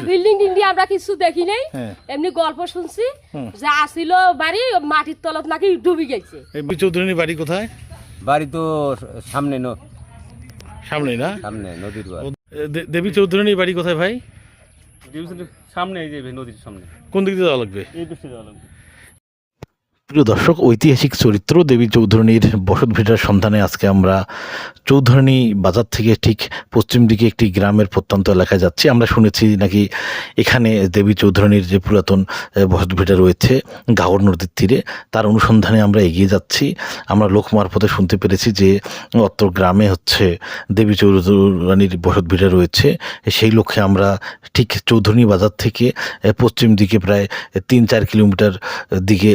Building tilting আমরা কিছু দেখি নাই, এমনি গল্প শুনছি যে আসিল বাড়ি মাটির তলত নাকি ডুবে গেছে। দেবী চৌধুরীর বাড়ি কোথায়? বাড়ি তো সামনে সামনে না, সামনে নদীর পাড়। দেবী চৌধুরীর বাড়ি কোথায় ভাই? সামনে এই যে নদীর সামনে। কোন দিক দিয়ে যাওয়া লাগবে? এই দিকে যাওয়া লাগবে। প্রিয় দর্শক, ঐতিহাসিক চরিত্র দেবী চৌধুরানীর বসতভিটার সন্ধানে আজকে আমরা চৌধুরানী বাজার থেকে ঠিক পশ্চিম দিকে একটি গ্রামের প্রত্যন্ত এলাকায় যাচ্ছি। আমরা শুনেছি নাকি এখানে দেবী চৌধুরানীর যে পুরাতন বসতভিটা রয়েছে ঘাগর নদীর তীরে, তার অনুসন্ধানে আমরা এগিয়ে যাচ্ছি। আমরা লোক মারফতে শুনতে পেরেছি যে অত্র গ্রামে হচ্ছে দেবী চৌধুরানীর বসতভিটা রয়েছে। সেই লক্ষ্যে আমরা ঠিক চৌধুরানী বাজার থেকে পশ্চিম দিকে প্রায় 3-4 কিলোমিটার দিকে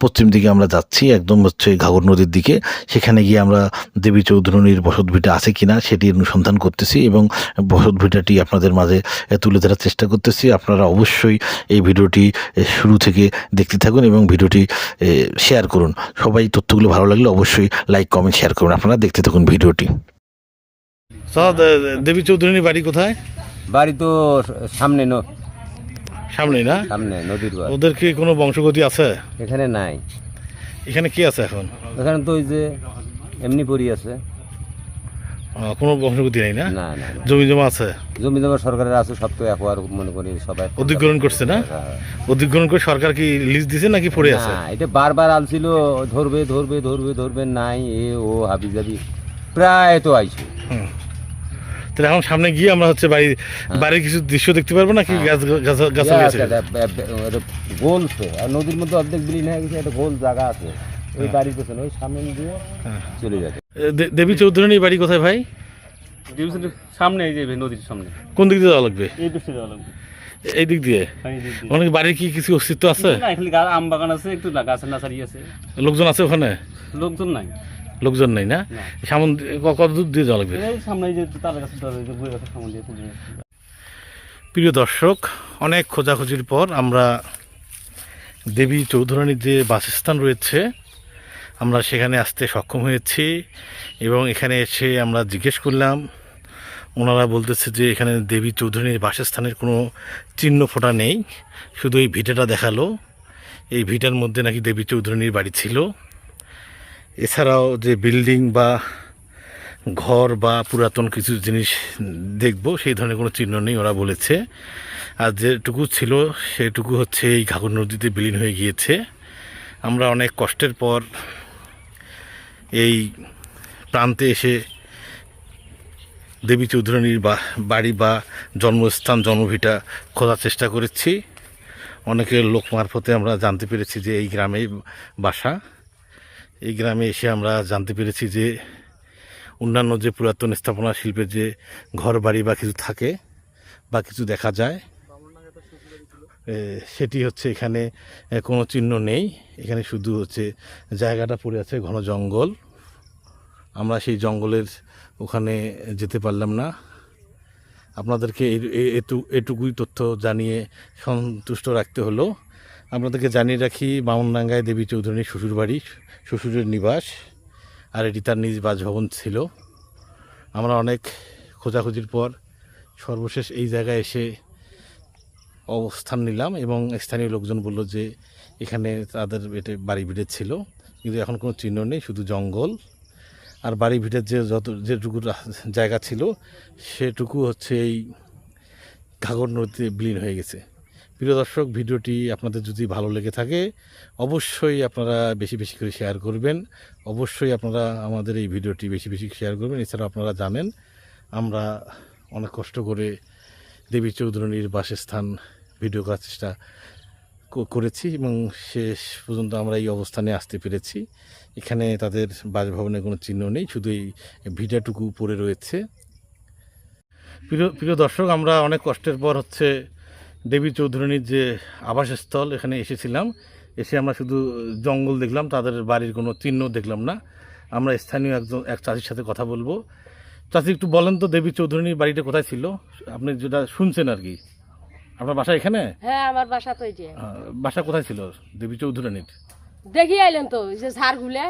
পশ্চিম দিকে আমরা যাচ্ছি, একদম হচ্ছে ঘাগর নদীর দিকে। সেখানে গিয়ে আমরা দেবী চৌধুরানীর বসতভিটা আছে কিনা সেটি অনুসন্ধান করতেছি এবং বসতভিটাটি আপনাদের মাঝে তুলে ধরার চেষ্টা করতেছি। আপনারা অবশ্যই এই ভিডিওটি শুরু থেকে দেখতে থাকুন এবং ভিডিওটি শেয়ার করুন। সবাই তথ্যগুলো ভালো লাগলে অবশ্যই লাইক কমেন্ট শেয়ার করুন। আপনারা দেখতে থাকুন ভিডিওটি। দেবী চৌধুরানীর বাড়ি কোথায়? বাড়ি তো সামনে সামনে না, সামনে নদীর পাড়। ওদের কি কোনো বংশগতি আছে? এখানে নাই। এখানে কি আছে এখন? এখানে তো ওই যে এমনি পড়ি আছে, কোনো বংশগতি নেই না? না না না। জমি জমা আছে? জমি জমা সরকারের আছে, সব তো একবার মনে করি সবাই অধিগ্রহণ করছে না? অধিগ্রহণ করে সরকার কি লিজ দিছে নাকি পড়ে আছে? না, এটা বারবার আলছিল ধরবে ধরবে ধরবে ধরবে, নাই এ ও হাবি যাবি প্রায় তো আইছে। তাহলে এখন সামনে গিয়ে আমরা হচ্ছে বাড়ির কিছু দৃশ্য দেখতে পারবো নাকি? গাছ গোলছে আর নদীর মধ্যে অর্ধেক বিলীন হয়ে গেছে, একটা গোল জায়গা আছে ওই বাড়ির পেছনে, ওই সামনে দিয়ে চলে যাবে। দেবী চৌধুরানীর বাড়ি কোথায় ভাই? সামনে এই যে নদীর সামনে। কোন দিক দিয়ে যাওয়া লাগবে? এই দিকে যাওয়া লাগবে। এই দিক দিয়ে? অনেক বাড়ির কি কিছু অস্তিত্ব আছে? না, এখানে আম বাগান আছে, একটু গাছের নার্সারি আছে। লোকজন আছে ওখানে? লোকজন নাই। লোকজন নেই না? সামন কত দূর দিয়ে যাওয়া লাগবে? এই সামনে যে তাল গাছের বই গাছের সামনে দিয়ে চলে যাচ্ছে। প্রিয় দর্শক, অনেক খোঁজাখুঁজির পর আমরা দেবী চৌধুরানীর যে বাসস্থান রয়েছে আমরা সেখানে আসতে সক্ষম হয়েছি এবং এখানে এসে আমরা জিজ্ঞেস করলাম। ওনারা বলতেছে যে এখানে দেবী চৌধুরানীর বাসস্থানের কোনো চিহ্ন ফোঁটা নেই, শুধু এই ভিটাটা দেখালো। এই ভিটার মধ্যে নাকি দেবী চৌধুরানীর বাড়ি ছিল। এছাড়াও যে বিল্ডিং বা ঘর বা পুরাতন কিছু জিনিস দেখব সেই ধরনের কোনো চিহ্ন নেই ওরা বলেছে। আর যেটুকু ছিল সেটুকু হচ্ছে এই ঘাগর নদীতে বিলীন হয়ে গিয়েছে। আমরা অনেক কষ্টের পর এই প্রান্তে এসে দেবী চৌধুরানীর বাড়ি বা জন্মস্থান জন্মভিটা খোঁজার চেষ্টা করেছি। অনেকের লোক মারফতে আমরা জানতে পেরেছি যে এই গ্রামেই বাসা। এই গ্রামে এসে আমরা জানতে পেরেছি যে অন্যান্য যে পুরাতন স্থাপনা শিল্পের যে ঘর বাড়ি বা কিছু থাকে বা কিছু দেখা যায় সেটি হচ্ছে এখানে কোনো চিহ্ন নেই। এখানে শুধু হচ্ছে জায়গাটা পড়ে আছে ঘন জঙ্গল। আমরা সেই জঙ্গলের ওখানে যেতে পারলাম না। আপনাদেরকে এটুকুই তথ্য জানিয়ে সন্তুষ্ট রাখতে হলো। আপনাদেরকে জানিয়ে রাখি, বামনডাঙ্গায় দেবী চৌধুরানীর শ্বশুরবাড়ি, শ্বশুরের নিবাস, আর এটি তার নিজ বাসভবন ছিল। আমরা অনেক খোঁজাখুঁজির পর সর্বশেষ এই জায়গায় এসে অবস্থান নিলাম এবং স্থানীয় লোকজন বলল যে এখানে তাদের বাড়ি ভিটে ছিল, কিন্তু এখন কোনো চিহ্ন নেই, শুধু জঙ্গল। আর বাড়ি ভিটের যেটুকু জায়গা ছিল সেটুকু হচ্ছে এই ঘাগর নদীতে বিলীন হয়ে গেছে। প্রিয় দর্শক, ভিডিওটি আপনাদের যদি ভালো লেগে থাকে অবশ্যই আপনারা বেশি বেশি করে শেয়ার করবেন। অবশ্যই আপনারা আমাদের এই ভিডিওটি বেশি বেশি শেয়ার করবেন। এছাড়া আপনারা জানেন আমরা অনেক কষ্ট করে দেবী চৌধুরানীর বাসস্থান ভিডিও করার চেষ্টা করেছি এবং শেষ পর্যন্ত আমরা এই অবস্থানে আসতে পেরেছি। এখানে তাদের বাসভবনের কোনো চিহ্ন নেই, শুধু এই ভিটাটুকু পড়ে রয়েছে। প্রিয় দর্শক, আমরা অনেক কষ্টের পর হচ্ছে দেবী চৌধুরানীর যে আবাসস্থল এখানে এসেছিলাম। এসে আমরা শুধু জঙ্গল দেখলাম, তাদের বাড়ির কোনো চিহ্ন দেখলাম না। আমরা স্থানীয় এক চাষির সাথে কথা বলবো। চাষি, একটু বলেন তো দেবী চৌধুরানীর বাড়িটা কোথায় ছিল? আপনি যেটা শুনছেন আর কি। আপনার বাসা এখানে? হ্যাঁ, আমার বাসা তো এই যে। বাসা কোথায় ছিল দেবী চৌধুরানীর? দেখি আইলেন তো ওই যে ঝাড়গুলে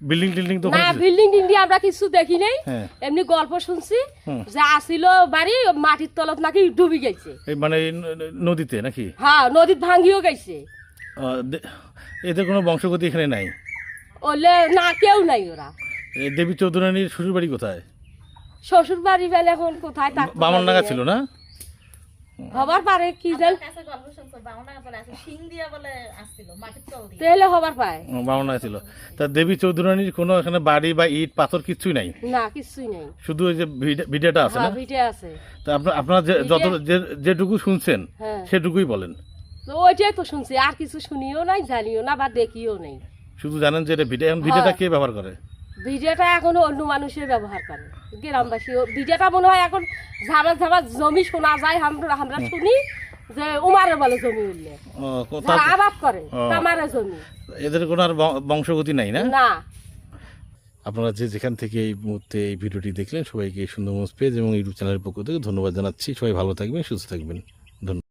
বিল্ডিং টিল্ডিং তো না ওখানে ছিল? বিল্ডিং টিল্ডিং আমরা কিছু দেখি নাই হ্যাঁ। এমনি গল্প শুনছি হুম। যে আসিল বাড়ি মাটির তলত নাকি ডুবি গেছে এই মানে এই নদীতে নাকি? হ্যাঁ নদীত ভাঙ্গিও গেছে এদের কোনো বংশগতি এখানে নাই? ওলে না কেউ নাই ওরা। এই দেবী চৌধুরানীর শ্বশুর বাড়ি কোথায়? শ্বশুর বাড়ি বেলা এখন কোথায় থাকতে বামনডাঙ্গা পারে? ছিল না? হবার পারে কি জান তাহলে হবার পায় বামনডাঙ্গা ছিল। তা দেবী চৌধুরানীর কোনো এখানে বাড়ি বা ইট পাথর কিছুই নাই, না কিছুই নেই। শুধু ওই যে ভিডিওটা আছে না? হ্যাঁ ভিটে আছে। তা আপনারা যত যেটুকু শুনছেন হ্যাঁ সেটুকুই বলেন। তো ওইটাই তো শুনছি, আর কিছু শুনিও নাই, জানিও না বা দেখিও নাই। শুধু জানেন যে এটা ভিডিও। এখন ভিডিওটা কে ব্যবহার করে? ভিডিওটা এখন অন্য মানুষের ব্যবহার করে গ্রামবাসী। ভিডিওটা মনে হয় এখন ঝামা ঝামা জমি শোনা যায়, আমরা শুনি যে উমারে বলে জমি উঠলে যারা আবাদ করে তামারে জমি। এদের কোনো আর বংশগতি নাই না? না। আপনারা যেখান থেকে এই মুহূর্তে এই ভিডিওটি দেখলেন সবাইকে সুন্দরবন পেজ এবং ইউটিউব চ্যানেলের পক্ষ থেকে ধন্যবাদ জানাচ্ছি। সবাই ভালো থাকবেন, সুস্থ থাকবেন। ধন্যবাদ।